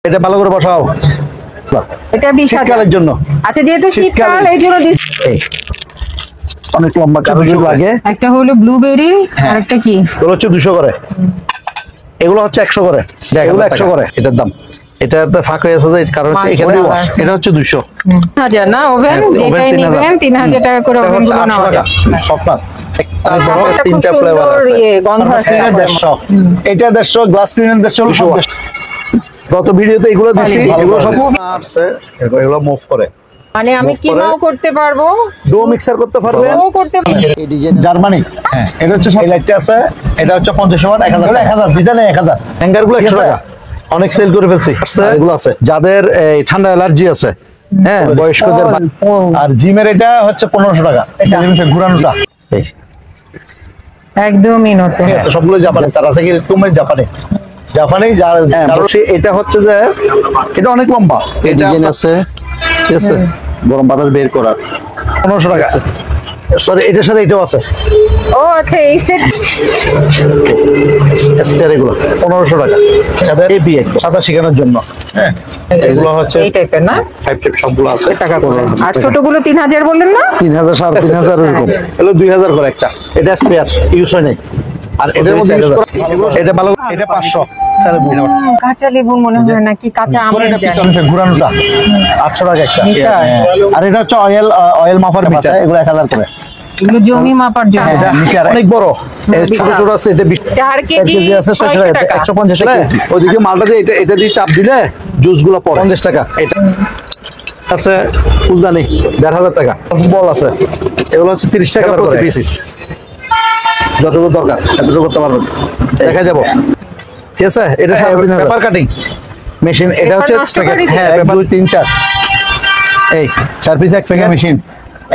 এটা ভালো করে বসাও। এটা 20,000 শীতকালের জন্য। আচ্ছা, যেহেতু শীতকাল এই জন্য এই অনেক লম্বা কাগজ লাগে। একটা হলো ব্লুবেরি আর একটা কি, এগুলো হচ্ছে 200 করে, এগুলো হচ্ছে 100 করে, এগুলো 100 করে এটার দাম। এটাতে ফাঁক হয়ে আছে কারণ এখানে এটা হচ্ছে 200 হাজার না ওভেন, যেটাই নেবেন 3000 টাকা করে ওভেন গুলো নেওয়া যায়। সফটনার তিনটা ফ্লেভার আছে, গন্ধ আছে। 150, এটা 150, গ্লাস ক্লিনার 150। গত ভিডিওতে এগুলো দিছি, এগুলো সব আছে, এগুলো মুভ করে। মানে আমি কিমাও করতে পারবো, ডো মিক্সার করতে পারবে, ও করতে পারবো। এই ডিজাইন জার্মানি। হ্যাঁ, এটা হচ্ছে এই লাইটটা আছে, এটা হচ্ছে 50 ওয়াট, 1000 যেটা নেই 1000। হ্যাঙ্গার গুলো 100 টাকা, অনেক সেল করে ফেলছি। এগুলো আছে যাদের এই ঠান্ডা অ্যালার্জি আছে, হ্যাঁ বয়স্কদের। আর জিমের এটা হচ্ছে 1500 টাকা, এটা ঘুরানোটা একদমই নতুন। ঠিক আছে, সবগুলো জাপানি। তার আছে কি তুমি জাপানি যার কারণ এটা হচ্ছে যে এটা অনেক লম্বা, এই ডিজাইন আছে, ঠিক আছে, গরম বাতাস বের করার 1500 টাকা। সরি, এটার সাথে এটাও আছে। ও আচ্ছা, এই সেট স্পেয়ার এগুলো 1500 টাকা। যাদের এপি সাদা শেখানোর জন্য, হ্যাঁ এগুলো হচ্ছে এই টাইপের না, 5 টাইপ সবগুলো আছে। টাকা করে আর ছোটগুলো 3000 বললেন না? 3000, 3500 এরকম। এগুলো 2000 করে একটা। এটা স্পেয়ার, ইউজ হয় নাই। আর এটার মধ্যে ইউজ করা এটা ভালো, এটা 500। কাঁচা লেবু মনে হয় নাকি কাঁচা আমের যায়, ঘুরানোটা 800 টাকা একটা। আর এটা হচ্ছে অয়েল মাপার মিটার, এগুলো 1000 করে। এগুলো জমি মাপার জন্য। মিটার অনেক বড়, ছোট ছোট আছে, এটা 4 কেজি আছে 600 টাকা, 150 কেজি। ওইদিকে মালটা দিয়ে এটা দিয়ে চাপ দিলে জুস গুলো পড়ে 50 টাকা। এটা আছে ফুলদানি 1500 টাকা। বল আছে, এগুলো হচ্ছে 30 টাকা করে পিস। যতটুকু দরকার এতটুকু করতে পারবেন, দেখা যাবো। ঠিক আছে, এটা পেপার কাটিং মেশিন, এটা হচ্ছে হ্যাঁ 2 3 4 এই 4 পিস এক প্যাকেট মেশিন।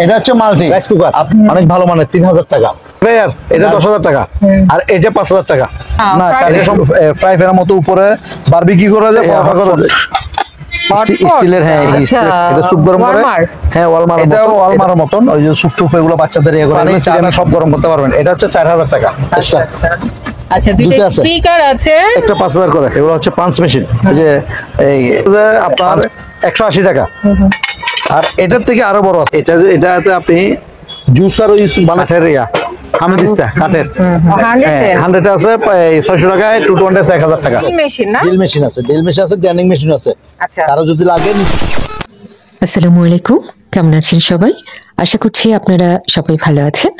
এটা হচ্ছে মাল্টি রাইস কুকার, অনেক ভালো মানের, 3000 টাকা। স্প্রেয়ার এটা 10000 টাকা, আর এটা 5000 টাকা। না এটা সব ফ্রাই প্যানের মতো উপরে বারবিকিউ করা যায়, পরোটা করা যায়। স্টিলের, হ্যাঁ এটা সুপ গরম করে, হ্যাঁ ওয়ালমার, এটা ওয়ালমারের মতন, ওই যে সুপ টুপ এগুলো বাচ্চাদের ইয়ে করে এগুলো সব গরম করতে পারবেন। এটা হচ্ছে 4000 টাকা। আচ্ছা, দুটো স্পিকার আছে, একটা 5000 করে। এগুলো হচ্ছে পাঞ্চ মেশিন, এই যে এই আপনার 180 টাকা। আর এটার থেকে আরো বড় আছে, এটাতে আপনি জুসার ইউজ বানাতে রিয়া আমি দিস্তা কাটের 100 আছে 600 টাকায়, 220 আছে 1000 টাকা। মেশিন না, ড্রিল মেশিন আছে, গ্রাইন্ডিং মেশিন আছে। আচ্ছা, কারো যদি লাগে। আসসালামু আলাইকুম, কেমন আছেন সবাই? আশা করছি আপনারা সবাই ভালো আছেন।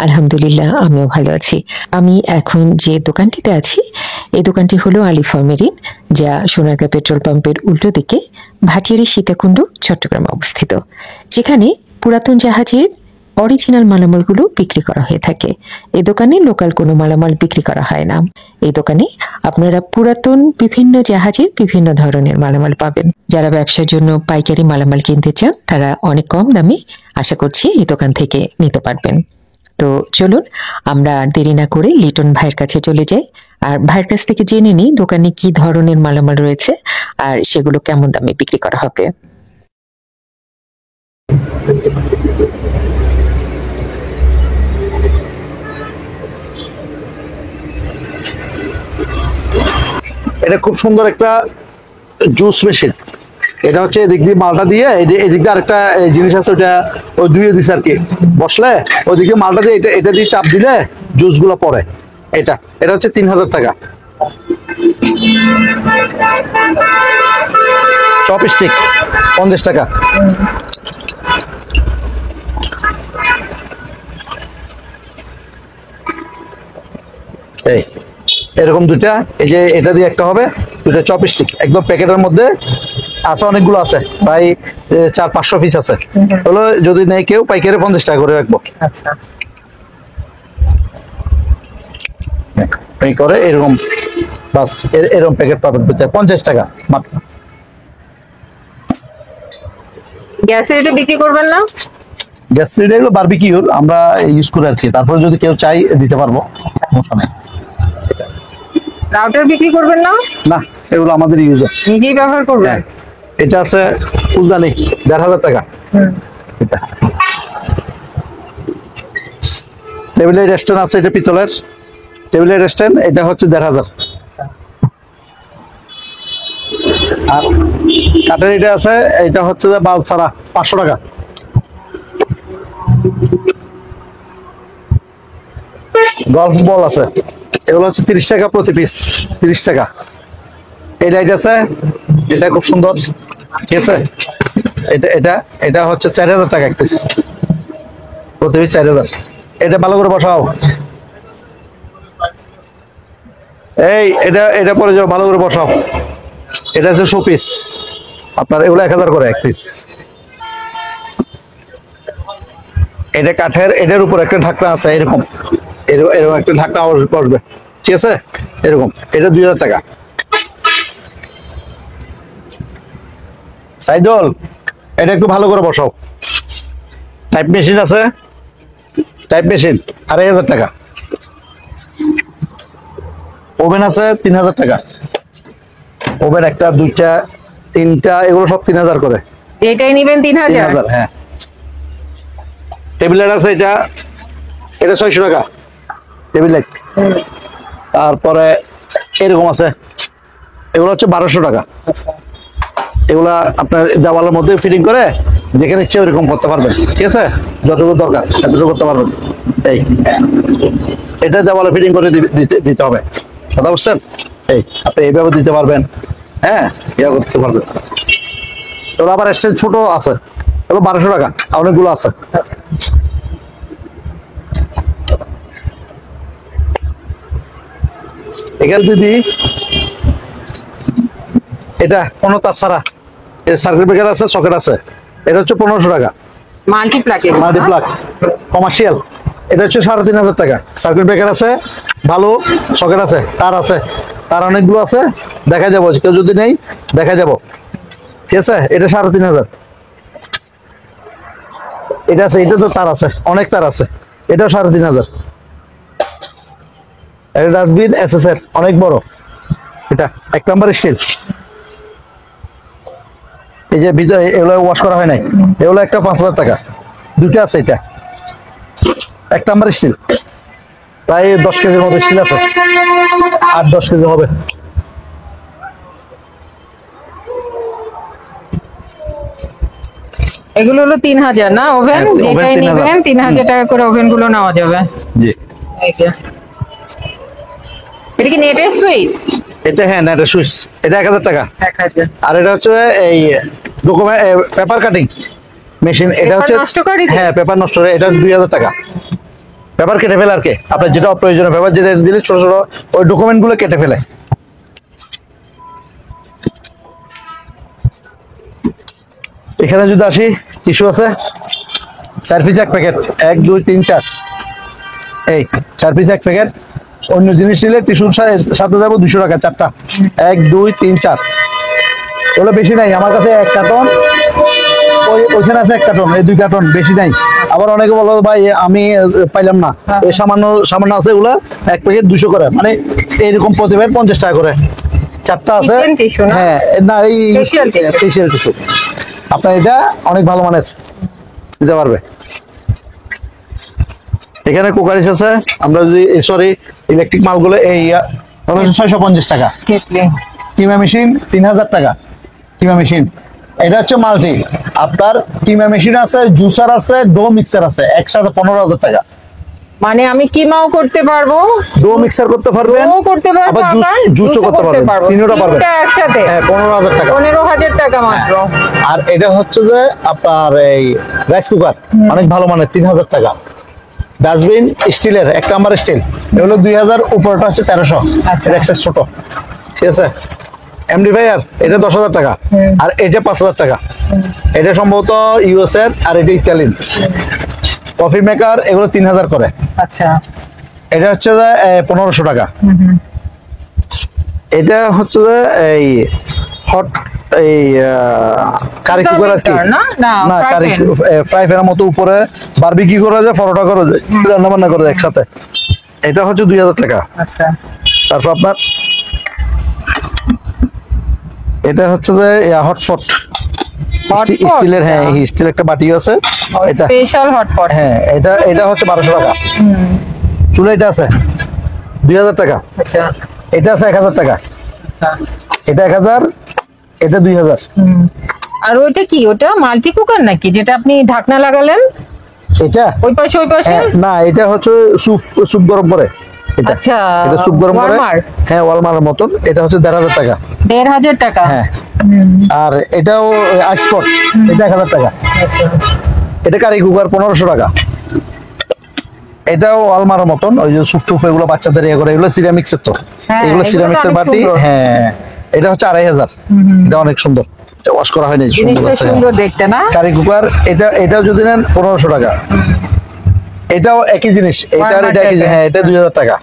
আলহামদুলিল্লাহ, আমিও ভালো আছি। আমি এখন যে দোকানটিতে আছি, এই দোকানটি হলো আলিফা মেরিন, যা সোনারগাঁ পেট্রোল পাম্পের উল্টো দিকে ভাটিয়ারি সীতাকুণ্ড, চট্টগ্রামে অবস্থিত, যেখানে পুরাতন জাহাজের অরিজিনাল মালামালগুলো বিক্রি করা হয়ে থাকে। এই দোকানে লোকাল কোনো মালামাল বিক্রি করা হয় না। এই দোকানে আপনারা পুরাতন বিভিন্ন জাহাজের বিভিন্ন ধরনের মালামাল পাবেন। যারা ব্যবসার জন্য পাইকারি মালামাল কিনতে চান, তারা অনেক কম দামে আশা করছি এই দোকান থেকে নিতে পারবেন। তো চলুন আমরা আর দেরি না করে লিটন ভাইয়ের কাছে চলে যাই, আর ভাইয়ের কাছ থেকে জেনে নিই দোকানে কি ধরনের মালামাল রয়েছে আর সেগুলো কেমন দামে বিক্রি করা হবে। এটা খুব সুন্দর একটা জুস মেশিন। এটা হচ্ছে এদিক দিয়ে মালটা দিয়ে, এদিক দিয়ে আরেকটা জিনিস আছে, ওটা ওই ধুয়ে দিছে আর কি, বসলে ওইদিকে মালটা দিয়ে এটা দিয়ে চাপ দিলে জুস গুলো পড়ে। এটা হচ্ছে 3000 টাকা। চপস্টিক 50 টাকা। এই এরকম দুইটা, এই যে এটা দিয়ে একটা হবে, দুইটা চপস্টিক একদম প্যাকেটের মধ্যে আছে, অনেকগুলো আছে, প্রায় 400-500 পিস আছে। হলো যদি নেই কেউ, পাইকারি 50 টাকা করে রাখবো। আচ্ছা, এই করে এরকম বাস, এরকম প্যাকেট পাবেন 50 টাকা মাত্র। গ্যাসের এটা বিক্রি করবেন না? গ্যাস সিলিন্ডার এগুলো বারবিকিউর আমরা ইউজ করে আর কি, তারপরে যদি কেউ চাই দিতে পারবো, সমস্যা নেই। রাউটার বিক্রি করবেন না? না, এগুলো আমাদের ইউজার, নিজেই ব্যবহার করবেন। এটা আছে ফুলদানি 1500 টাকা। এটা টেবিলের স্ট্যান্ড আছে, এটা পিতলের টেবিলের স্ট্যান্ড, এটা হচ্ছে 1500। আর কাঠের এটা আছে, এটা হচ্ছে যে বাল্ব ছাড়া 500 টাকা। গলফ বল আছে, এগুলো হচ্ছে 30 টাকা প্রতি পিস, 30 টাকা। এই লাইট আছে, এটা খুব সুন্দর, ঠিক আছে। এটা এটা এটা হচ্ছে 4000 টাকা এক পিস, প্রতি পিস 4000। এটা ভালো করে বসাও, এই এটা এটা পরে যাও, ভালো করে বসাও। এটা হচ্ছে শো পিস আপনার, এগুলো 1000 করে এক পিস। এটা কাঠের, এটার উপর একটা ঢাকনা আছে এরকম, এরকম একটা ঢাকনা বসবে, ঠিক আছে, এরকম। এটা 2000 টাকা। সাইদুল, এটা একটু ভালো করে বসাও। টাইপ মেশিন আছে, টাইপ মেশিন 2500 টাকা। ওভেন আছে 3000 টাকা। ওভেন একটা, দুইটা, তিনটা, এগুলো সব 3000 করে। এটাই নিবেন 3000? 3000, হ্যাঁ। টেবিল লাইট আছে, এটা এটা 600 টাকা টেবিল লাইট। তারপরে এরকম আছে, এগুলো হচ্ছে 1200 টাকা। এগুলা আপনার দেওয়ালের মধ্যে ফিটিং করে যেখানে ইচ্ছে ওইরকম করতে পারবেন, ঠিক আছে, যতটুকু দরকার এতটুকু করতে পারবেন। এই এটা দেওয়ালে ফিটিং করে দিতে হবে, কথা বুঝছেন? এই আপনি এইভাবে দিতে পারবেন, হ্যাঁ, ইয়া করতে পারবেন। এগুলো আবার স্টেজ ছোট আছে, এগুলো 1200 টাকা, অনেকগুলো আছে। এখানে যদি এটা কোনো তার ছাড়া, এর সার্কিট ব্রেকার আছে, সকেট আছে, এটা হচ্ছে 1500 টাকা। মাল্টিপ্লাক, মাল্টিপ্লাক কমার্শিয়াল, এটা হচ্ছে 3500 টাকা। সার্কিট ব্রেকার আছে, ভালো সকেট আছে, তার আছে, তার অনেকগুলো আছে, দেখা যাবো, কেউ যদি নেই দেখা যাবো, ঠিক আছে। এটা 3500। এটা আছে, এটা তো তার আছে, অনেক তার আছে, এটাও 3500। এটা ডাস্টবিন এসএস এর, অনেক বড়, এটা 1 নাম্বার স্টিল। এই যে ভিতরে এগুলো ওয়াশ করা হয় নাই, এগুলো একটা 5000 টাকা। দুটো আছে, এটা 1 নাম্বার স্টিল, প্রায় 10 কেজির মতো স্টিল আছে, 8-10 কেজি হবে। এগুলো হলো 3000 না? ওভেন হ্যাঁ, ওভেন যেটাই 3000। নিবেন 3000 টাকা করে ওভেন গুলো নেওয়া যাবে। জি, এই যে এটা কি নেটের সুইচ? এটা হ্যাঁ না, এটা সুইচ, এটা 1000 টাকা। 1000। আর এটা হচ্ছে এই ডকুমেন্ট পেপার কাটিং মেশিন, এটা পেপার হচ্ছে নষ্ট করে দিবে? হ্যাঁ, পেপার নষ্ট করে, এটা 2000 টাকা। পেপার কেটে ফেলে আর কি, আপনার যেটা অপ্রয়োজনীয় পেপার যেটা দিলে ছোট ছোট ওই ডকুমেন্ট গুলো কেটে ফেলে। এখানে যদি আসি, টিস্যু আছে 4 পিস 1 প্যাকেট, 1 2 3 4, এই 4 পিস 1 প্যাকেট। অন্য জিনিস নিলে টিস্যুর সাথে যাবো 200 টাকা 4টা, 1 2 3 4। ওগুলো বেশি নাই আমার কাছে, 1 কার্টন, ওইখানে আছে 1 কার্টন, এই 2 কার্টন, বেশি নাই। আবার অনেকে বলো ভাই আমি পাইলাম না, এই সামান্য সামান্য আছে, এগুলা 1 প্যাকেট 200 করে, মানে এইরকম প্রতি প্যাকেট 50 টাকা করে। 4টা আছে, Kitchen tissue না? হ্যাঁ, না এই Facial tissue। Facial tissue. আপনার এটা অনেক ভালো মানের, দিতে পারবে। এখানে কুকারিস আছে, আমরা যদি সরি ইলেকট্রিক মালগুলো এই 650 টাকা। কিমা মেশিন 3000 টাকা, কিমা মেশিন। এটা হচ্ছে মাল্টি, আপনার কিমা মেশিন আছে, জুসার আছে, ডো মিক্সার আছে, একসাথে 15000 টাকা। মানে আমি কিমাও করতে পারবো, ডো মিক্সার করতে পারবেন, ডো করতে পারবো, আবার জুসও করতে পারবেন, তিনটা পারবেন। তিনটা একসাথে? হ্যাঁ, 15000 টাকা। 15000 টাকা মাত্র। আর এটা হচ্ছে যে আপনার এই রাইস কুকার, অনেক ভালো মানের, 3000 টাকা। ডাস্টবিন স্টিলের, 1 নাম্বার স্টিল, এগুলো 2000, উপরটা হচ্ছে 1300, এটা এক্সেস ছোট, ঠিক আছে। এমডিফায়ার এটা 10000 টাকা, আর এটা 5000 টাকা। এটা সম্ভবত ইউএস এর, আর এটা ইতালিয়ান। কফি মেকার এগুলো 3000 করে। আচ্ছা, এটা হচ্ছে যে 1500 টাকা। এটা হচ্ছে যে এই হট এই কারি কুকার আর কি, না না না কারি ফ্রাই প্যানের মতো উপরে বারবিকিউ করা যায়, পরোটা করা যায়, রান্না বান্না করা যায় একসাথে। এটা হচ্ছে 2000 টাকা। আচ্ছা, তারপর আপনার এটা হচ্ছে যে হটপট স্টিলের, হ্যাঁ স্টিল একটা বাটি আছে, এটা স্পেশাল হটপট। হ্যাঁ, এটা এটা হচ্ছে 1200 টাকা। চুলা এটা আছে 2000 টাকা। আচ্ছা এটা আছে 1000 টাকা। আচ্ছা, এটা 1000, এটা 2000। আর ওইটা কি, ওটা মাল্টি কুকার নাকি যেটা আপনি ঢাকনা লাগালেন? এটা ওই পাশে না, এটা হচ্ছে স্যুপ গরম করে। এটা আচ্ছা, এটা স্যুপ গরম করে। ওয়ালমার। হ্যাঁ, ওয়ালমারের মতন। এটা হচ্ছে 1500 টাকা। 1500 টাকা। হ্যাঁ, আর এটাও আইসপট, এটা 1000 টাকা। এটা কারি কুকার 1500 টাকা। এটাও আলমারের মতন, ওই যে সুফ টুফ এগুলো বাচ্চাদের ইয়ে করে, এগুলো সিরামিক্সের তো, হ্যাঁ, এগুলো এগুলো তো সিরামিক্সের অনেক বাটি। সুন্দর। হ্যাঁ, এটা হচ্ছে 2500। এটা অনেক সুন্দর, ওয়াশ করা হয়নি, সুন্দর জিনিসটা আছে। সুন্দর দেখতে না? কারি কুকার এটাও যদি নেন 1500 টাকা। এটাও একই জিনিস, এটা আর এটা একই জিনিস। হ্যাঁ, এটা 2000 টাকা।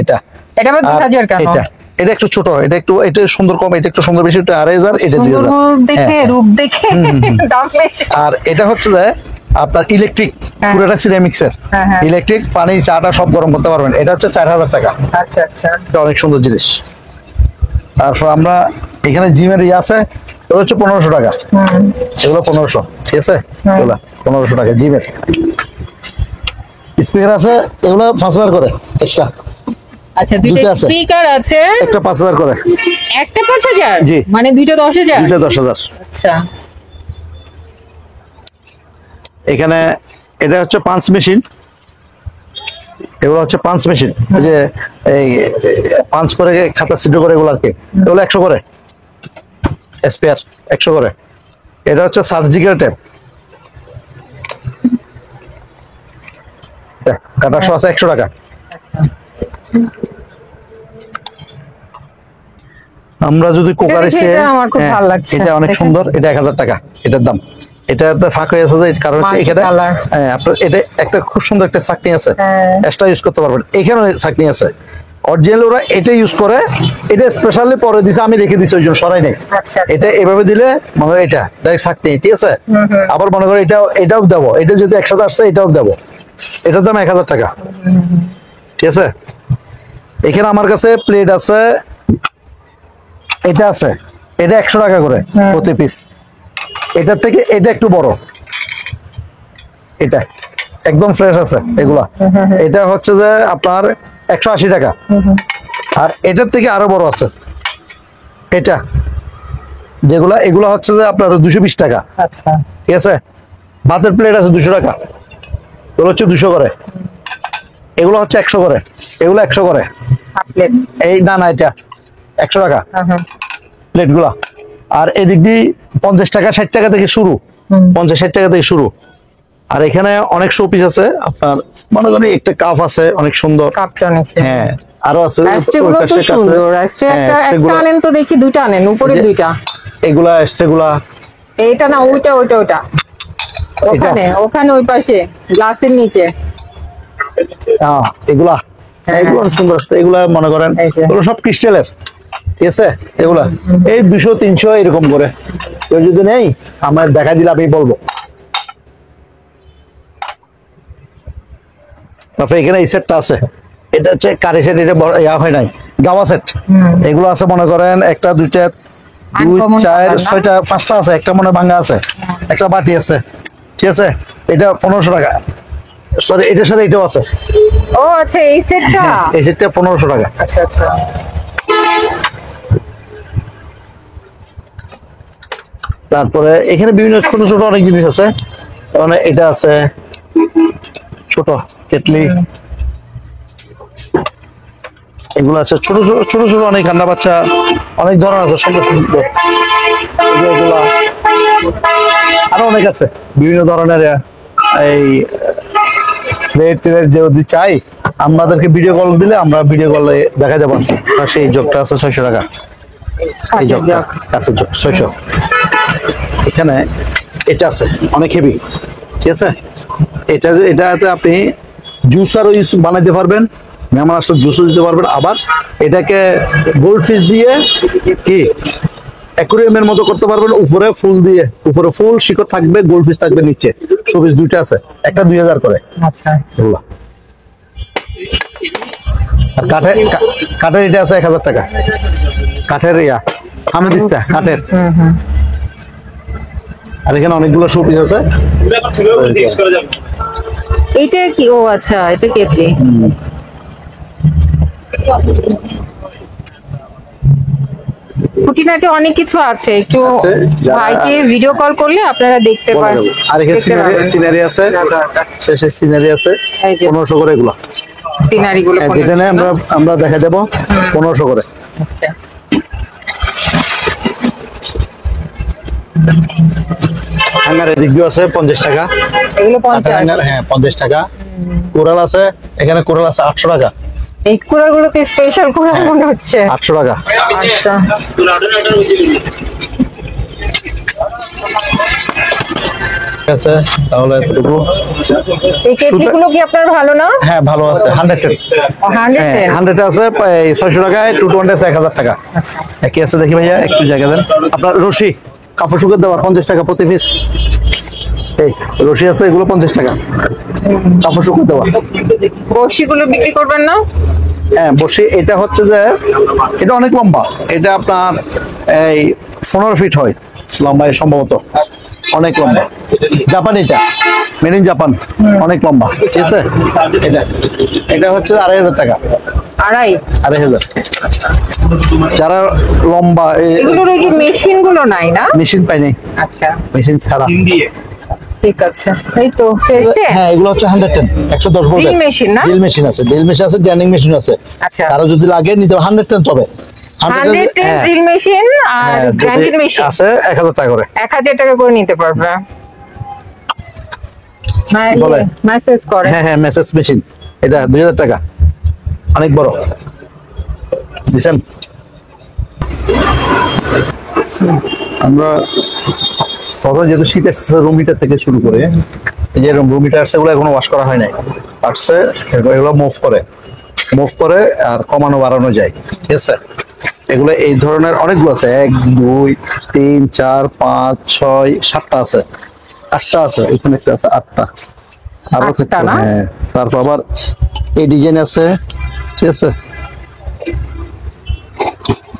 এটা এটা আবার আর 2000 কেন? এটা একটু ছোট, এটা সুন্দর কম, এটা একটু সুন্দর বেশি, এটা 2500, এটা সুন্দর 2000। দেখে, হ্যাঁ, রূপ দেখে দাম বেশি। আর এটা হচ্ছে যে আপনার ইলেকট্রিক, পুরোটা সিরামিক্সের হ্যাঁ। ইলেকট্রিক, পানি চাটা সব গরম করতে পারবেন। এটা হচ্ছে 4000 টাকা। আচ্ছা আচ্ছা। এটা অনেক সুন্দর জিনিস। তারপর আমরা এখানে জিমের ইয়ে আছে, এগুলো হচ্ছে 1500 টাকা। এগুলো 1500, ঠিক আছে? এগুলো 1500 টাকা জিমের। স্পিকার আছে, এগুলো 5000 করে এক্সট্রা। আচ্ছা, দুটো দুটো আছে। স্পিকার আছে, একটা 5000 করে। একটা 5000? জি। মানে দুইটা 10000? দুইটা 10000। আচ্ছা। এখানে এটা হচ্ছে পাঞ্চ মেশিন, এগুলো হচ্ছে পাঞ্চ মেশিন, ওই যে এই পাঞ্চ করে খাতা সিদ্ধ করে, এগুলো আর কি। এগুলো 100 করে স্পেয়ার, 100 করে। এটা হচ্ছে সার্জিক্যাল টেপ, কাটা শো আছে 100 টাকা। আচ্ছা। আমরা যদি কুকার দেখে এসে, এটা আমার খুব ভালো লাগছে। এটা অনেক দেখেন। সুন্দর, এটা 1000 টাকা এটার দাম। এটাতে ফাঁক হয়ে আছে, যে কারণ হচ্ছে Multi এখানে color। আপনার এটা একটা খুব সুন্দর একটা চাকনি আছে, হ্যাঁ। এক্সট্রা ইউজ করতে পারবেন। এখানে চাকনি আছে, অরিজিনাল ওরা এটা ইউজ করে। এটা স্পেশালি পরে দিছে, আমি রেখে দিছি, ওই জন্য সরাই নাই। আচ্ছা। এটা এভাবে দিলে মনে হয় এটা ডাইরেক্ট চাকনি, ঠিক আছে? আবার মনে করে এটাও দেবো, এটা যদি 100 আসছে এটাও দেবো। এটার দাম 1000 টাকা, ঠিক আছে? এখানে আমার কাছে প্লেট আছে, এটা আছে, এটা 100 টাকা করে প্রতি পিস। এটার থেকে এটা একটু বড়, এটা একদম ফ্রেশ আছে এগুলা। এটা হচ্ছে যে আপনার 180 টাকা। আর এটার থেকে আরো বড় আছে, এটা যেগুলা, এগুলা হচ্ছে যে আপনার 220 টাকা, আচ্ছা। ঠিক আছে? ভাতের প্লেট আছে 200 টাকা, এগুলো হচ্ছে 200 করে। এগুলো হচ্ছে 100 করে, এগুলো 100 করে। Half plate. এই না, এটা 100 টাকা হ্যাঁ। প্লেট গুলা। আর এদিক দিয়ে 50 টাকা 60 টাকা থেকে শুরু, 50-60 টাকা থেকে শুরু। আর এখানে অনেক শো পিস আছে, আপনার মনে করেন একটা কাপ আছে অনেক সুন্দর। কাপটা অনেক সুন্দর। হ্যাঁ, আরো আছে। অ্যাস্ট্রেগুলো তো সুন্দর। অ্যাস্ট্রে একটা আনেন তো দেখি, দুইটা আনেন, উপরে দুইটা। এগুলা এগুলা এইটা না, ওইটা। ওখানে ওই পাশে গ্লাসের নিচে। এগুলা হ্যাঁ। এগুলো অনেক সুন্দর আছে। এগুলা মনে করেন এই যে। এগুলো সব ক্রিস্টালের, ঠিক আছে? এগুলা এই 200-300 এরকম করে। কেউ যদি নেই আমার দেখা দিলে আমি বলবো। তারপরে এখানে এই সেটটা আছে, এটা হচ্ছে কারি সেট, এটা ইয়া হয় নাই, গাওয়া সেট। এগুলো আছে মনে করেন 1, 2, 3, Uncommon 4, color না? 6টা 5টা আছে, একটা মনে ভাঙা আছে, একটা বাটি আছে, ঠিক আছে? এটা 1500 টাকা। সরি, এটার সাথে এটাও আছে। ও আচ্ছা, এই সেটটা। এই সেটটা 1500 টাকা। আচ্ছা আচ্ছা। তারপরে এখানে বিভিন্ন ছোট ছোট অনেক জিনিস আছে, মানে এটা আছে ছোট কেটলি, এগুলো আছে ছোট ছোট অনেক রান্না বাচ্চা, অনেক ধরনের আছে, সুন্দর সুন্দর। এগুলা আরো অনেক আছে বিভিন্ন ধরনের। এই প্লেট যদি চাই, আমাদেরকে ভিডিও কল দিলে আমরা ভিডিও কলে দেখা যাবো। সেই জগটা আছে 600 টাকা। এই জগটা কাঁচের জগ 600। এখানে এটা আছে অনেক হেভি, ঠিক আছে? এটাতে আপনি জুসারও ইউজ বানাইতে পারবেন, মেহমান আসলে জুসও দিতে পারবেন। আবার এটাকে গোল্ড ফিশ দিয়ে কি অ্যাকুরিয়ামের মতো করতে পারবেন। উপরে ফুল দিয়ে, উপরে ফুল শিকড় থাকবে, গোল্ড ফিশ থাকবে নিচে। শোপিস দুইটা আছে, একটা 2000 করে। আচ্ছা। এগুলা আর কাঠের এটা আছে 1000 টাকা। কাঠের হামেদিস্তা কাঠের। আর এখানে অনেকগুলো শোপিস আছে। এইটা কি? ও আচ্ছা, এটা কেটলি। খুঁটিনাটি অনেক কিছু আছে, একটু আছে, যারা- ভাইকে ভিডিও কল করলে আপনারা দেখতে বলে পারেন। দেবো। আর এখানে সিনারি আছে, শেষে সিনারি আছে এই যে 1500 করে এগুলো। সিনারি গুলো হ্যাঁ, যেটা নেই আমরা দেখা দেবো 1500 করে। আচ্ছা। হ্যাঙ্গার এদিক দিয়ে আছে 50 টাকা। এগুলো কাঠের 50। হ্যাঙ্গার, হ্যাঁ 50 টাকা। কোরাল আছে, এখানে কোরাল আছে 800 টাকা। এই কুড়াল গুলো তো স্পেশাল কুড়াল মনে হচ্ছে। 800 টাকা। আচ্ছা, ঠিক আছে, তাহলে এতটুকু। এই কেটলি গুলো কি আপনার ভালো না? হ্যাঁ, ভালো আছে 100 টাকা। 100 হ্যাঁ 100 আছে 600 টাকায়, 220 আছে 1000 টাকা। আচ্ছা, কি আছে দেখি ভাইয়া, একটু জায়গা দেন। আপনার রশি, কাপড় শুকিয়ে দেওয়ার 50 টাকা প্রতি পিস। এই রশি আছে, এগুলো 50 টাকা কাপড় শুকিয়ে দেওয়া। বড়শি গুলো বিক্রি করবেন না? হ্যাঁ বসি, এটা হচ্ছে যে এটা অনেক লম্বা, এটা আপনার এই 15 ফিট হয় লম্বা, সম্ভবত অনেক লম্বা। জাপান, এটা মেড ইন জাপান, অনেক লম্বা। ঠিক আছে, এটা এটা হচ্ছে 2500 টাকা। 2500। যারা লম্বা এগুলোর ওই যে মেশিন গুলো নাই না? মেশিন পাইনি, আচ্ছা, মেশিন ছাড়া। ঠিক আছে। এই তো শেষে। হ্যাঁ, এগুলো হচ্ছে 110 110 ভোল্টের Drill machine না? ড্রিল মেশিন আছে, ড্রিল মেশিন আছে, গ্রাইন্ডিং মেশিন আছে। আচ্ছা, কারো যদি লাগে নিতে 110, তবে 110 ড্রিল মেশিন আর গ্রাইন্ডিং মেশিন আছে 1000 টাকা করে। 1000 টাকা করে নিতে পারবে। বলে। মেসেজ করে। হ্যাঁ হ্যাঁ, মেসেজ মেশিন, এটা 2000 টাকা, অনেক বড়। দিছেন, আমরা প্রথমে যেহেতু শীত এসেছে, রুম হিটার থেকে শুরু করে এই যে রুম হিটার আছে, এগুলো এখনো ওয়াশ করা হয় নাই, আসছে এগুলো মুভ করে আর কমানো বাড়ানো যায়। ঠিক আছে, এগুলো এই ধরনের অনেকগুলো আছে, 1 2 3 4 5 6 7টা আছে, 8টা আছে, এখানে একটা আছে 8টা, আরো 8টা থাকতে না? হ্যাঁ। তারপর আবার এই ডিজাইন আছে। ঠিক আছে,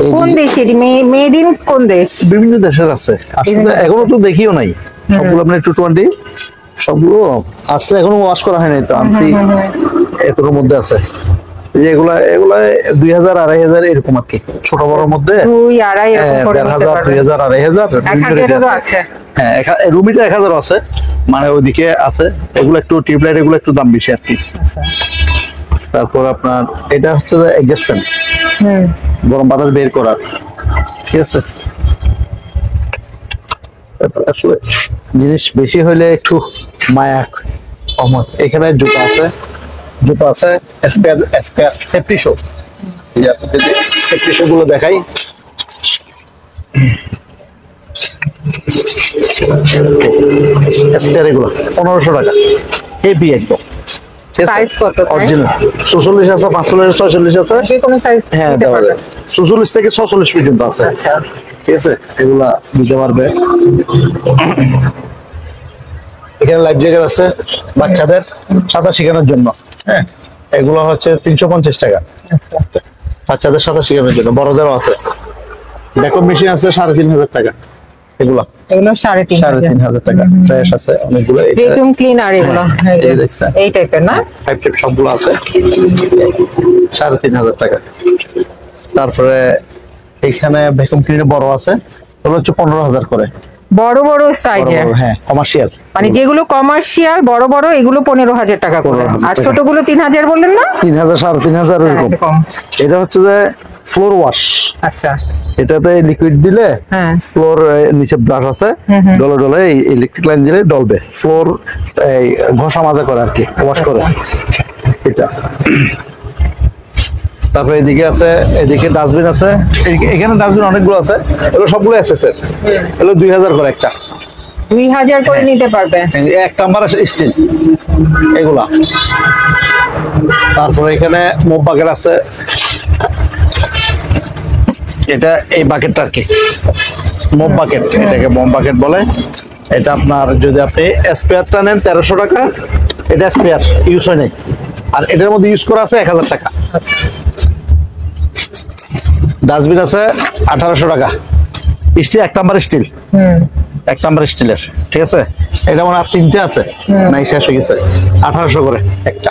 এই কোন দেশের? মেড ইন কোন দেশ? বিভিন্ন দেশের আছে, আসলে এখনো তো দেখিও নাই সবগুলো। আপনার 220 সবগুলো আসছে, এখনো ওয়াশ করা হয়নি, তো আনছি এতটার মধ্যে আছে। এই যে এগুলা 2000 2500 এরকম আর কি, ছোট বড়র মধ্যে 2-2.5 এরকম করে নিতে 1500 পারবে। 2000 2500 1000 আছে। হ্যাঁ, রুমিটা 1000 আছে, মানে ওইদিকে আছে। এগুলো একটু টিউবলাইট, এগুলো একটু দাম বেশি আর কি। আচ্ছা, তারপর আপনার এটা হচ্ছে এডজাস্ট ফ্যান, গরম বাতাস বের করার। ঠিক আছে, আসলে জিনিস বেশি হইলে একটু মায়া কম হয়। এখানে জুতা আছে, সেফটি শো। সেফটি শো গুলো দেখাই। স্পেয়ার এগুলো 1500 টাকা, হেভি একদম। সাইজ কত? অরিজিনাল 46 আছে, 45 46 আছে। যে কোনো সাইজ হ্যাঁ, নিতে দেওয়া পারবে। যায়। 46 থেকে 46 পর্যন্ত আছে। আচ্ছা, ঠিক আছে, এগুলা দিতে পারবে। এখানে লাইফ জ্যাকেট আছে বাচ্চাদের সাঁতার শেখানোর জন্য। হ্যাঁ, এগুলো হচ্ছে 350 টাকা আচ্ছা। বাচ্চাদের সাঁতার শেখানোর জন্য। বড়দেরও আছে। ব্যাকআপ মেশিন আছে 3500 টাকা, এগুলা এগুলো 3.5 3500 টাকা। ফ্রেশ আছে অনেকগুলো। ভ্যাকুয়াম ক্লিনার এগুলো, হ্যাঁ, এই দেখছেন, এই টাইপের না? 5 টাইপ সবগুলো আছে 3500 টাকা। তারপরে এখানে ভ্যাকুয়াম ক্লিনার বড় আছে, ওগুলো হচ্ছে 15000 করে। বড় বড় সাইজের, হ্যাঁ, কমার্শিয়াল। মানে যেগুলো কমার্শিয়াল বড় বড়, এগুলো 15000 টাকা করে। 15,000 আর টাকা। ছোটগুলো 3000 বললেন না? 3000 3500 এরকম। এরকম। এটা হচ্ছে যে ফ্লোর ওয়াশ, আচ্ছা, এটাতে লিকুইড দিলে হ্যাঁ। ফ্লোর নিচে ব্রাশ আছে, ডলে ডলে ইলেকট্রিক লাইন দিলে ডলবে, ফ্লোর এই ঘষা মাজা করে আর কি, ওয়াশ করে এটা। তারপরে এদিকে আছে, এদিকে ডাস্টবিন আছে, এখানে ডাস্টবিন অনেকগুলো আছে, এগুলো সবগুলো এসএসএর, এগুলো 2000 করে একটা। 2000 করে নিতে পারবে। এক নাম্বার আছে স্টিল এগুলা। তারপরে এখানে মোপ বাকেট আছে, এটা এই বাকেটটা আর কি মোপ বাকেট, এটাকে মোপ বাকেট বলে। এটা আপনার যদি আপনি স্পেয়ারটা নেন 1300 টাকা, এটা স্পেয়ার ইউজ হয় নাই, আর এটার মধ্যে ইউজ করা আছে 1000 টাকা। ডাস্টবিন আছে 1800 টাকা, স্টিল, এক নাম্বার স্টিল, এক নাম্বার স্টিলের। ঠিক আছে, এটা মানে আর 3টে আছে, নাই শেষ হয়ে গেছে, 1800 করে একটা।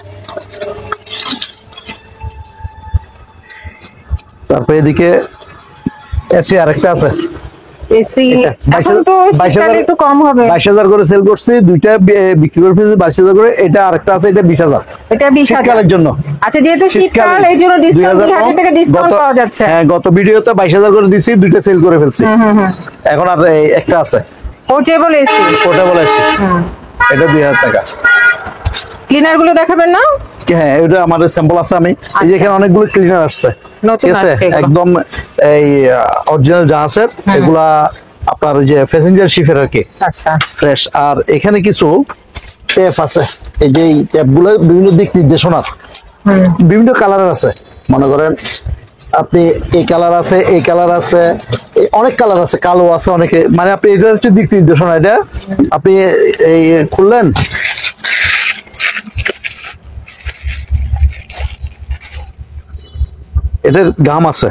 তারপরে এদিকে এসি আরেকটা আছে এসি এটা, এখন তো 22,000 শীতকালে একটু কম হবে। 22,000 করে সেল করছি, দুইটা বিক্রি করে ফেলছি 22,000 করে। এটা আরেকটা আছে, এটা 20,000 এটা 20,000 শীতকালের জন্য। আচ্ছা, যেহেতু শীতকাল শীতকালে এই জন্য ডিসকাউন্ট 2000 2000 টাকা ডিসকাউন্ট গত- পাওয়া যাচ্ছে। হ্যাঁ, গত ভিডিওতে 22,000 করে দিছি, দুইটা সেল করে ফেলছি। হুম। এখন আর এই একটা আছে, পোর্টেবল এসি। ওটা বলেছি, এটা 2,000 টাকা। ক্লিনার গুলো দেখাবেন না? হ্যাঁ, এটা আমাদের স্যাম্পল আছে। আমি এই যে এখানে অনেকগুলো ক্লিনার আসছে, নতুন ঠিক আছে, আসছে এগুলো। একদম এই অরিজিনাল জাহাজের, এগুলা আপনার ওই যে প্যাসেঞ্জার শিপের আর কি, আচ্ছা ফ্রেশ। আর এখানে কিছু ট্যাপ আছে, এই যে এই ট্যাপগুলো বিভিন্ন দিক নির্দেশনার, বিভিন্ন কালারের আছে। মনে করেন আপনি এই কালার আছে, এই কালার আছে, অনেক কালার আছে, কালো আছে অনেকে, মানে আপনি এটা হচ্ছে দিক নির্দেশনা। এটা আপনি এই খুললেন, এটার গাম আছে,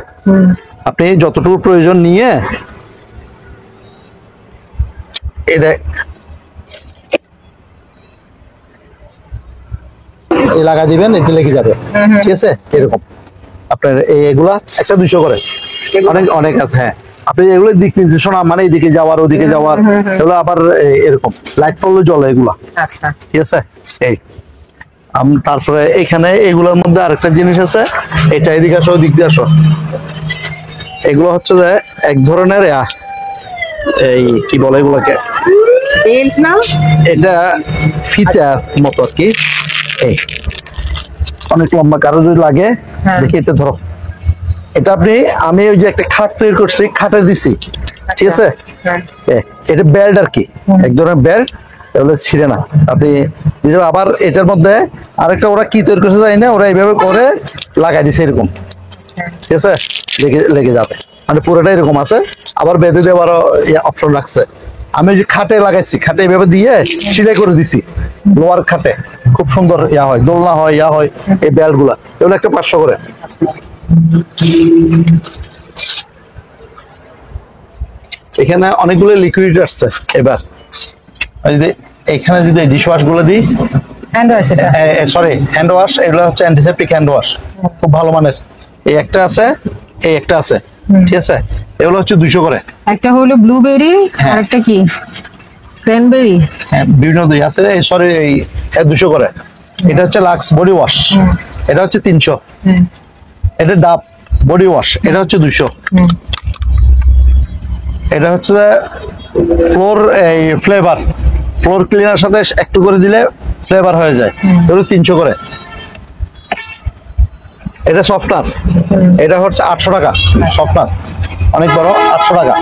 আপনি যতটুকু প্রয়োজন নিয়ে এটা লাগা দিবেন, এটা লেগে যাবে, ঠিক আছে। এরকম আপনার এগুলা একটা 200 করে, অনেক অনেক আছে। হ্যাঁ, আপনি এগুলো দিক নির্দেশনা, মানে এদিকে যাওয়ার ওদিকে যাওয়ার, এগুলো আবার এরকম লাইট ফললে জ্বলে এগুলা, আচ্ছা। ঠিক আছে। এই তারপরে এখানে এগুলোর মধ্যে আরেকটা জিনিস আছে, এটা এদিকে আসো ওদিক দিয়ে আসো। এগুলো হচ্ছে যে এক ধরনের এই কি বলে এগুলোকে, বেল্ট না? এটা ফিতার মতো আর কি, এই অনেক লম্বা, কারো যদি লাগে দেখি, এটা ধরো, এটা আপনি, আমি ওই যে একটা খাট তৈরি করছি, খাটে দিছি, ঠিক আছে। এটা বেল্ট আর কি, এক ধরনের বেল্ট, এগুলো ছিঁড়ে না। আপনি আবার এটার মধ্যে আরেকটা ওরা কি তৈরি করছে জানি না, ওরা এইভাবে করে লাগাই দিছে এরকম, ঠিক আছে, লেগে যাবে, মানে পুরোটা এরকম আছে। আবার বেঁধে দেওয়ারও অপশন রাখছে। আমি ওই যে খাটে লাগাইছি, খাটে এইভাবে দিয়ে সিলাই করে দিছি, লোয়ার খাটে খুব সুন্দর হয়, দোলনা হয়, হয় এই বেল্ট গুলা, এগুলো একটা 500 করে। এখানে অনেকগুলো লিকুইড আসছে এবার। এখানে যদি ডিশ ওয়াশ গুলো দিই, হ্যান্ড ওয়াশ, এটা সরি হ্যান্ড ওয়াশ, এগুলো হচ্ছে অ্যান্টিসেপ্টিক হ্যান্ড ওয়াশ, খুব ভালো মানের। এই একটা আছে, এই একটা আছে, ঠিক আছে। এগুলো হচ্ছে 200 করে। একটা হলো ব্লুবেরি আর একটা কি ক্র্যানবেরি। হ্যাঁ, বিভিন্ন দুই আছে, সরি এই 200 করে। এটা হচ্ছে লাক্স বডি ওয়াশ, এটা হচ্ছে 300। এটা ডাব বডি ওয়াশ, এটা হচ্ছে 200। এটা হচ্ছে ফ্লোর এই ফ্লেভার, ফ্লোর ক্লিনার সাথে একটু করে দিলে ফ্লেভার হয়ে যায়, এগুলো 300 করে। এটা সফটনার, এটা হচ্ছে 800 টাকা সফটনার, অনেক বড়, 800 টাকা।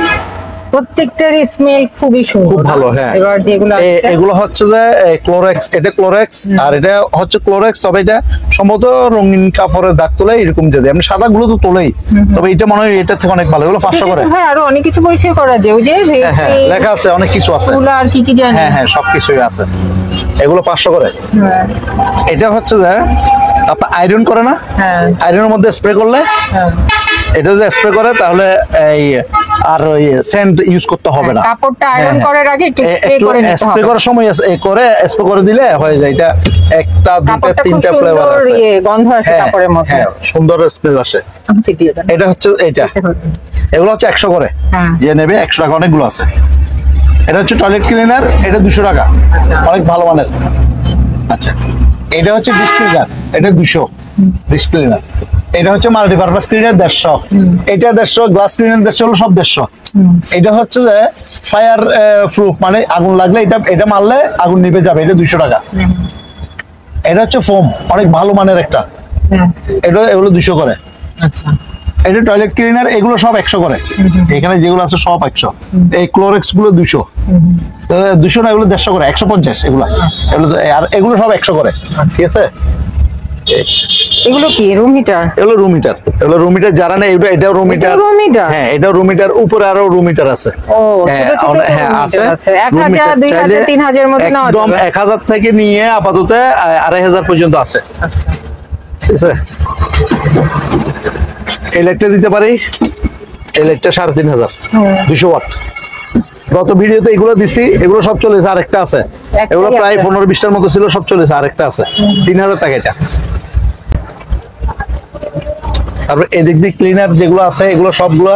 প্রত্যেকটার স্মেল খুবই সুন্দর, খুব ভালো। হ্যাঁ, এবার যেগুলো আছে এগুলো হচ্ছে যে ক্লোরেক্স, এটা ক্লোরেক্স, আর এটা হচ্ছে ক্লোরেক্স, তবে এটা সম্ভবত রঙিন কাপড়ের দাগ তোলে এরকম, যদি আপনি সাদা গুলো তো তোলেই, তবে এটা মনে হয় এটা থেকে অনেক ভালো। এগুলো 500 করে। হ্যাঁ, আরো অনেক কিছু পরিষ্কার করা যায়, ওই যে হ্যাঁ, লেখা আছে, অনেক কিছু আছে, ফুল আর কি কি জানি। হ্যাঁ হ্যাঁ, সবকিছুই আছে। এগুলো 500 করে। এটা হচ্ছে যে আপনার আয়রন করে না, হ্যাঁ আয়রনের মধ্যে স্প্রে করলে, হ্যাঁ, এটা যদি স্প্রে করে তাহলে এই আর ওই সেন্ট ইউজ করতে হবে না। কাপড়টা আয়রন হ্যাঁ, করার আগে একটু স্প্রে করে নিতে স্প্রে হবে। করার সময় করে স্প্রে করে দিলে হয়ে যায়। এটা একটা, দুইটা, কাপড়টা খুব তিনটা ফ্লেভার সুন্দর আছে, গন্ধ আসে হ্যাঁ, কাপড়ের মধ্যে। হ্যাঁ, সুন্দর স্মেল আসে। আমাকে দিয়ে দেন। এটা হচ্ছে এইটা, এগুলো হচ্ছে 100 করে। হ্যাঁ। যে নেবে 100 টাকা, অনেকগুলো আছে। এটা হচ্ছে টয়লেট ক্লিনার, এটা 200 টাকা, অনেক ভালো মানের। আচ্ছা, এটা হচ্ছে ডিশ ক্লিনার, এটা 200 ডিশ ক্লিনার। এটা হচ্ছে মাল্টিপারপাস ক্লিনার 150, এটা 150, গ্লাস ক্লিনার 150, হলো সব 150। এটা হচ্ছে যে ফায়ার প্রুফ, মানে আগুন লাগলে এটা মারলে আগুন নিভে যাবে, এটা 200 টাকা। এটা হচ্ছে ফোম, অনেক ভালো মানের একটা, এগুলো 200 করে। আচ্ছা, এটা টয়লেট ক্লিনার, এগুলো সব 100 করে। এখানে যেগুলো আছে সব 100। এই ক্লোরেক্স গুলো 200, 200 না, এগুলো 150 করে, 150 এগুলো। আর এগুলো সব 100 করে, ঠিক আছে। এগুলো কি রুম হিটার? এগুলো রুম হিটার, এগুলো রুম হিটার যারা নেই, এটাও রুম হিটার। Room heater? হ্যাঁ, এটাও রুম হিটার, উপরে আরো রুম হিটার আছে। ও, হ্যাঁ, ছোট ছোট হ্যাঁ, room আছে। heater আছে। room 1000, heater 2000, চাইলে 3000 এর মধ্যে নেওয়া একদম যাবে। 1000 থেকে নিয়ে আপাতত 2500 পর্যন্ত আছে, আচ্ছা, ঠিক আছে। এই লাইটটা দিতে পারি, এই লাইটটা 3500, 200 ওয়াট। গত ভিডিওতে এগুলো দিছি, এগুলো সব চলেছে, আরেকটা আছে। একটাই এগুলো প্রায় আছে। 15-20টার মতো ছিল, সব চলেছে, আরেকটা আছে, 3000 টাকা এটা। তারপর এদিক দিয়ে ক্লিনার যেগুলো আছে, এগুলো সবগুলো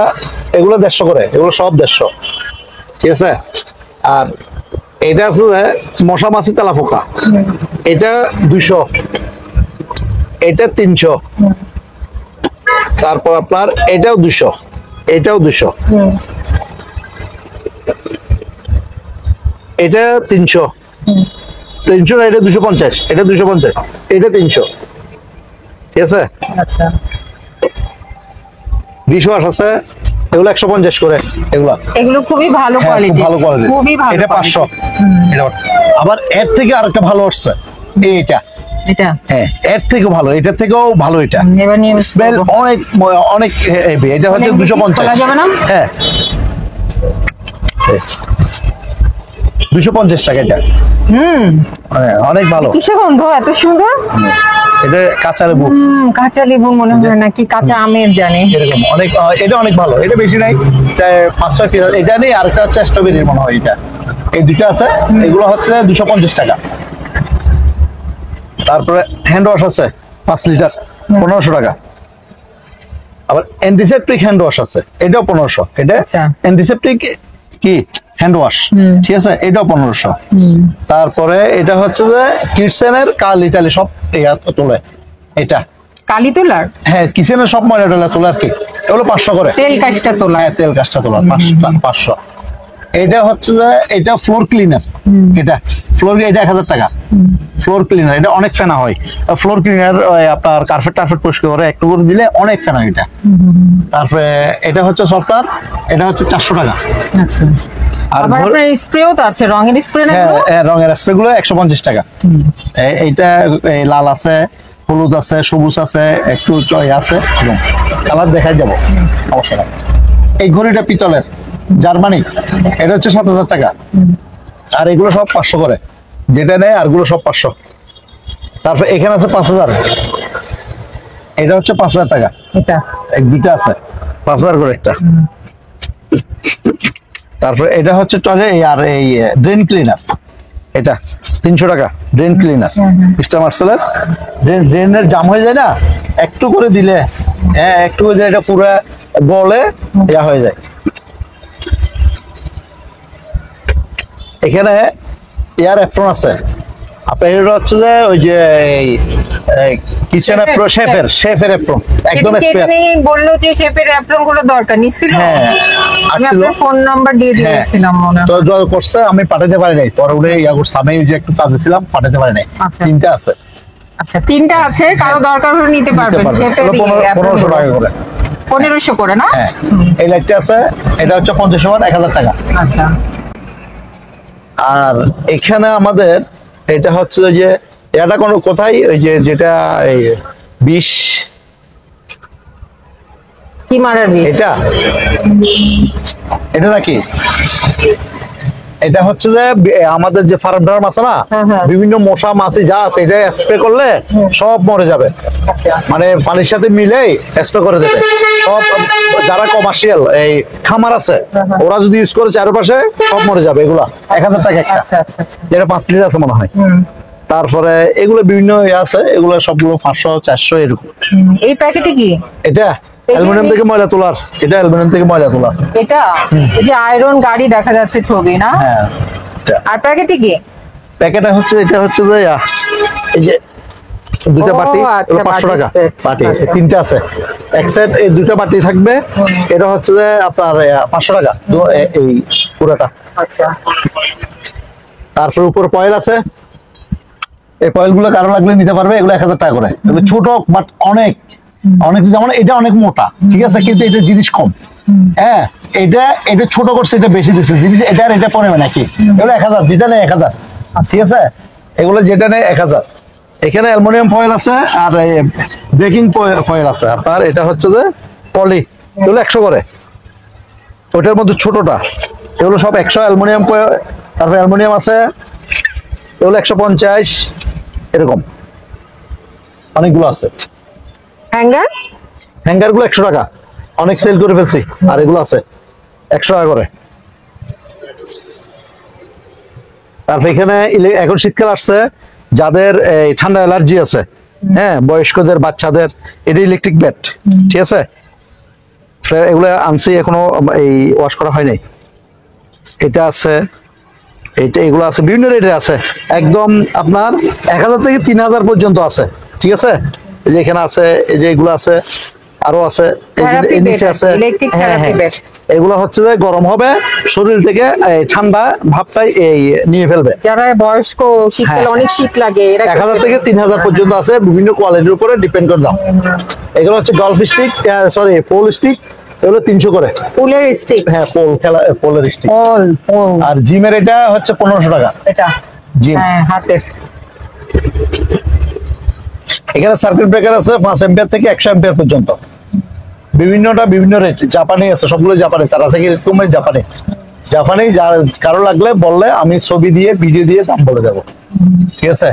এগুলো 150 করে, এগুলো সব 150, ঠিক আছে। আর এটা আছে যে মশা মাছি তেলা পোকা, এটা 200, এটা 300, তারপর আপনার এটাও 200, এটাও 200, এটা 300, 300 না, এটা 250, এটা 250, এটা 300, ঠিক আছে। আচ্ছা, ডিশওয়াশ আছে, এগুলো 150 করে, এগুলো খুবই ভালো হ্যাঁ, খুব কোয়ালিটি, ভালো কোয়ালিটি, খুবই ভালো এটা 500, এটা আবার এর থেকে আরেকটা ভালো আসছে এইটা, এটা হ্যাঁ এর থেকেও ভালো, এটার থেকেও ভালো, এটা এবার নিয়ে স্মেল অনেক অনেক হেভি, এটা হচ্ছে অনেক বেশি 250, খোলা যাবে না? হ্যাঁ 250 টাকা এটা, হ্যাঁ অনেক ভালো। কিসে গন্ধ এত সুন্দর? এটা কাঁচা লেবু, কাঁচা লেবু মনে হয় নাকি কাঁচা আমের জানি এরকম অনেক, এটা অনেক ভালো, এটা বেশি নাই, 500 পিস, এটা নেই, আর একটা হচ্ছে স্ট্রবেরির মনে হয়, এটা এই দুইটা আছে, এগুলো হচ্ছে 250 টাকা। তারপরে হ্যান্ড ওয়াশ আছে 5 লিটার, 1500 টাকা। আবার অ্যান্টিসেপটিক হ্যান্ড ওয়াশ আছে, এটাও 1500, এটা আচ্ছা। অ্যান্টিসেপটিক কি হ্যান্ড ওয়াশ, ঠিক আছে, এটাও 1500। তারপরে এটা হচ্ছে যে কিচেনের কালি টালি সব তোলে, এটা কালি তোলার হ্যাঁ কিচেনের সব ময়লা টয়লা তোলা আর কি, এগুলো 500 করে। তেল কাজটা তোলা, হ্যাঁ তেল গাছটা তোলা 500। এটা হচ্ছে যে এটা ফ্লোর ক্লিনার, এটা ফ্লোর, এটা 1000 টাকা ফ্লোর ক্লিনার, এটা অনেক ফেনা হয়। ফ্লোর ক্লিনার আপনার কার্পেট টার্পেট পরিষ্কার করে একটু করে দিলে অনেক ফেনা হয় এটা। তারপরে এটা হচ্ছে সফটওয়্যার, এটা হচ্ছে 400 টাকা। আচ্ছা। আর আবার আপনার স্প্রেও তো আছে, রঙের স্প্রে না? হ্যাঁ রঙের স্প্রে গুলো 150 টাকা। এইটা লাল আছে, হলুদ আছে, সবুজ আছে, একটু চয় আছে, কালার দেখাই যাবো, সমস্যা নাই। এই ঘড়িটা পিতলের জার্মানি, এটা হচ্ছে 7000 টাকা। আর এগুলো সব 500 করে, যেটা নেয় আর গুলো সব 500। তারপর এখানে আছে 5000, এটা হচ্ছে 5000 টাকা, এটা এক দুইটা আছে 5000 করে একটা। তারপর এটা হচ্ছে টয়লেট আর এই ড্রেন ক্লিনার, এটা 300 টাকা ড্রেন ক্লিনার, মিস্টার মার্সেলের। ড্রেনের জাম হয়ে যায় না, একটু করে দিলে, হ্যাঁ একটু করে দিলে এটা পুরো গলে ইয়া হয়ে যায়। এখানে এয়ার অ্যাপ্রন আছে, আপনার এটা হচ্ছে যে ওই যে কিচেন অ্যাপ্রন, শেফের অ্যাপ্রন, একদম স্পেয়ার। বললো যে শেফের অ্যাপ্রন গুলো দরকার নিছিল, হ্যাঁ আমি আসলে আপনার ফোন নাম্বার দিয়ে দিয়েছিলাম মনে হয়। তো জল করছে, আমি পাঠাতে পারি নাই, পরে উঠে ইয়া করছে, আমি ওই যে একটু কাজে ছিলাম, পাঠাতে পারি নাই। আচ্ছা। 3টা আছে, আচ্ছা 3টা আছে, কারো দরকার হলে নিতে পারবেন। শেফের 1500 টাকা করে, 1500 করে না? হ্যাঁ। এই লাইটটা আছে, এটা হচ্ছে 50 ওয়াট, 1000 টাকা। আচ্ছা। আর এখানে আমাদের এটা হচ্ছে যে এটা কোনো কোথায় ওই যে যেটা এই 20 কি মারার বিষ? এটা নাকি, এটা হচ্ছে যে আমাদের যে ফার্ম ড্রাম আছে না, বিভিন্ন মশা মাছি যা আছে, এটা স্প্রে করলে সব মরে যাবে, মানে পানির সাথে মিলে স্প্রে করে দেবে সব। যারা কমার্শিয়াল এই খামার আছে, ওরা যদি ইউজ করে চারপাশে সব মরে যাবে, এগুলা 1000 টাকা একটা, আচ্ছা আচ্ছা আচ্ছা। যেটা 5 লিটার আছে মনে হয়। তারপরে এগুলো বিভিন্ন আছে, এগুলো সবগুলো 500 400 এরকম। এই প্যাকেটে কি? এটা অ্যালুমিনিয়াম থেকে ময়লা তোলার, এটা অ্যালুমিনিয়াম থেকে ময়লা তোলার, এটা এই যে আয়রন গাড়ি দেখা যাচ্ছে ছবি না? হ্যাঁ। আর প্যাকেটে কি? প্যাকেটে হচ্ছে এটা হচ্ছে যে এই যে দুটো ও, বাটি, আচ্ছা, 500 টাকা বাটির set, বাটি, আচ্ছা। 3টা আছে, এক সেট এই দুটো বাটি থাকবে, এটা হচ্ছে যে আপনার 500 টাকা এই পুরোটা। আচ্ছা। তারপর উপর পয়েল আছে, এই পয়েল গুলো কারো লাগলে নিতে পারবে, এগুলো 1000 টাকা করে। এগুলো ছোট বাট অনেক অনেক, যেমন এটা অনেক মোটা, ঠিক আছে, কিন্তু এটা জিনিস কম। হ্যাঁ এটা ছোট করছে, এটা বেশি দিচ্ছে জিনিস, এটার এটা পড়বে নাকি, এগুলো 1000, যেটা নেই 1000, ঠিক আছে, এগুলো যেটা নেই 1000। এখানে অ্যালুমিনিয়াম ফয়েল আছে আর বেকিং ফয়েল আছে আপনার, এটা হচ্ছে যে পলি, এগুলো 100 করে। ওটার মধ্যে ছোটটা, এগুলো সব 100 অ্যালুমিনিয়াম ফয়েল। তারপর অ্যালুমিনিয়াম আছে, এগুলো 150 এরকম অনেকগুলো আছে। হ্যাঙ্গার গুলো 100 টাকা, অনেক সেল করে ফেলছি। আর এগুলো আছে 100 টাকা করে। তারপর এখানে এখন শীতকাল আসছে, যাদের এই ঠান্ডা অ্যালার্জি আছে, হ্যাঁ বয়স্কদের, বাচ্চাদের, এটা ইলেকট্রিক ব্যাট, ঠিক আছে, এগুলো আনছি এখনো এই ওয়াশ করা হয় নাই। এটা আছে, এটা এগুলো আছে বিভিন্ন রেটের আছে, একদম আপনার 1000 থেকে 3000 পর্যন্ত আছে। ঠিক আছে, এই যে এখানে আছে, এই যে এগুলো আছে, আরো আছে, এই যে Therapy এই নিচে bed আছে। electric হ্যাঁ, therapy হ্যাঁ। bed। এগুলো হচ্ছে যে গরম হবে, শরীর থেকে এই ঠান্ডা ভাবটাই এই নিয়ে ফেলবে। যারা বয়স্ক, শীতকালে হ্যাঁ, অনেক শীত লাগে, এরা 1000 থেকে 3000 পর্যন্ত আছে, বিভিন্ন কোয়ালিটির উপরে ডিপেন্ড করে দাম। এগুলো হচ্ছে golf stick, sorry pole stick, এগুলো 300 করে। ফুলের স্টিক, হ্যাঁ, পোলের স্টিক। পোল আর জিমের এটা হচ্ছে 1500 টাকা এটা, জিম। হ্যাঁ হাতের। এখানে সার্কিট ব্রেকার আছে 5 অ্যাম্পিয়ার থেকে 100 অ্যাম্পিয়ার পর্যন্ত, বিভিন্নটা বিভিন্ন রেট। জাপানি আছে, সবগুলো জাপানি, তারা থেকে তুমি জাপানি যার কারো লাগলে বললে আমি ছবি দিয়ে ভিডিও দিয়ে দাম বলে দেবো। ঠিক আছে,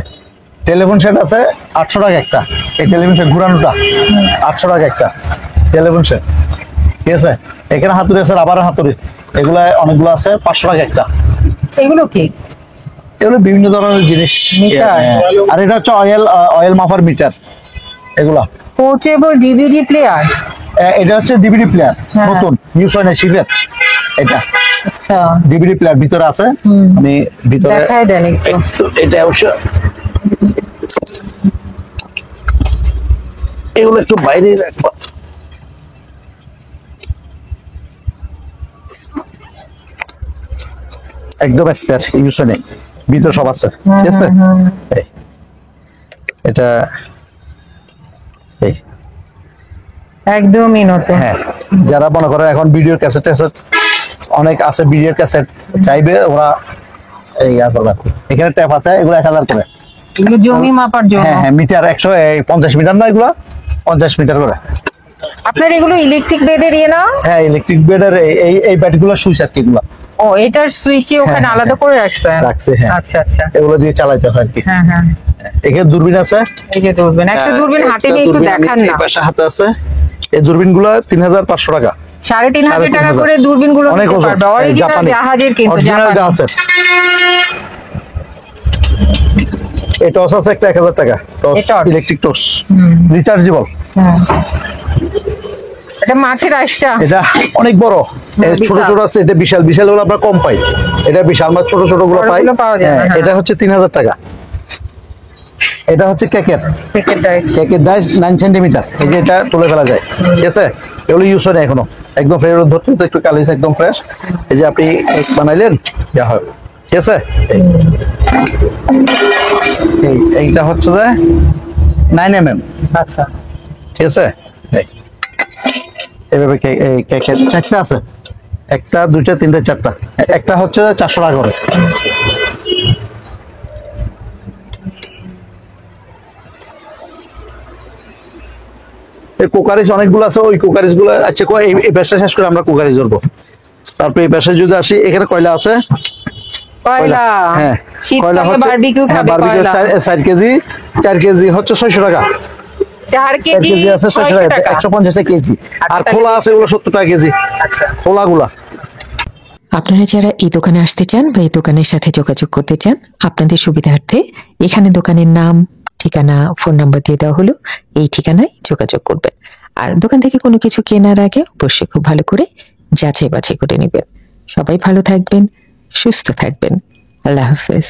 টেলিফোন সেট আছে 800 টাকা একটা, এই টেলিফোন সেট ঘুরানোটা 800 টাকা একটা টেলিফোন সেট। ঠিক আছে, এখানে হাতুড়ি আছে, রাবারের হাতুড়ি, এগুলা অনেকগুলো আছে 500 টাকা একটা। এগুলো কি? এগুলো বিভিন্ন ধরনের জিনিস। মিটার। হ্যাঁ, আর এটা হচ্ছে অয়েল মাপার মিটার এগুলা। পোর্টেবল ডিভিডি প্লেয়ার, এটা হচ্ছে ডিভিডি প্লেয়ার, হ্যাঁ। নতুন ইউজ হয় না, শিফের এটা আচ্ছা ডিভিডি প্লেয়ার ভিতরে আছে। আমি ভিতরে দেখাই দেন একটু। এটা অবশ্য এগুলো একটু বাইরে রাখবো। একদম স্পেয়ার, ইউজ হয় নাই, ভিতরে সব আছে। ঠিক আছে, এই, এটা এই একদমই নতুন। হ্যাঁ, যারা মনে করেন এখন ভিডিওর ক্যাসেট ট্যাসেট অনেক আছে, ভিডিওর ক্যাসেট চাইবে ওরা এই ইয়া করবে। এখানে ট্যাপ আছে, এগুলো 1000 করে। এগুলো জমি মাপার জন্য। হ্যাঁ হ্যাঁ, মিটার 150 মিটার না, এগুলো 50 মিটার করে। আপনার এগুলো ইলেকট্রিক বেডের ইয়ে না? হ্যাঁ, ইলেকট্রিক বেডের এই ব্যাটগুলো সুইচ আর কি, এগুলো ও, এটার সুইচই ওখানে হ্যাঁ, আলাদা করে রাখছেন? রাখছে, হ্যাঁ। আচ্ছা আচ্ছা, এগুলো দিয়ে চালাইতে হয় আর কি। হ্যাঁ হ্যাঁ। এখানে দূরবীন আছে, এই যে দূরবীন, একটা দূরবীন হাতে নিয়ে একটু দেখান না। এই পাশে হাতে আছে, এই দূরবীন গুলো 3500 টাকা। 3500 টাকা করে দূরবীন গুলো অনেক নিতে ওজন, পারবে। অরিজিনাল জাপানি, জাহাজের কিন্তু, অরিজিনাল জাপানি। জাহাজের। এই টস আছে একটা 1000 টাকা, টস এই টর্চ। Electric torch, rechargeable. হুম। এটা মাছের আইসটা। এটা অনেক বড়, এর ছোট বিশাল। ছোট আছে, এটা বিশাল বিশাল গুলো আমরা কম পাই, এটা বিশাল, আমরা ছোট ছোট গুলো পাই। বড়গুলো পাওয়া যায় না, হ্যাঁ, হ্যাঁ। এটা হচ্ছে 3000 টাকা। এটা হচ্ছে কেকের কেকের ডাইস 9 সেন্টিমিটার, এই যে এটা তুলে ফেলা যায়। ঠিক আছে, এগুলো ইউজ হয় না এখনো, একদম ফ্রেশ ধরতে তো একটু কালিস, একদম ফ্রেশ। এই যে আপনি কেক বানাইলেন, যা হয়। ঠিক আছে, এইটা হচ্ছে যে 9 mm। আচ্ছা, ঠিক আছে, এইভাবে কেকের একটা আছে, একটা দুইটা তিনটা চারটা, একটা হচ্ছে 400 টাকা করে। এই কোকারিজ অনেকগুলো আছে, ওই কোকারিজ গুলো আচ্ছা এই ব্যবসা শেষ করে আমরা কোকারিজ ধরবো। তারপর এই ব্যবসায় যদি আসি, এখানে কয়লা আছে, কয়লা। হ্যাঁ, কয়লা শীতকালে হচ্ছে বারবিকিউ খাবে বারবিকিউ কয়লা। 4 কেজি হচ্ছে 600 টাকা। 4 4 কেজি আছে 600 টাকা, 150 টাকা কেজি। আর খোলা আছে ওগুলো 70 টাকা কেজি, খোলা গুলা। আপনারা যারা এই দোকানে আসতে চান বা এই দোকানের সাথে যোগাযোগ করতে চান, আপনাদের সুবিধার্থে এখানে দোকানের নাম, ঠিকানা, ফোন নাম্বার দিয়ে দেওয়া হলো। এই ঠিকানায় যোগাযোগ করবেন। আর দোকান থেকে কোনো কিছু কেনার আগে অবশ্যই খুব ভালো করে যাচাই বাছাই করে নেবেন। সবাই ভালো থাকবেন, সুস্থ থাকবেন। আল্লাহ হাফেজ।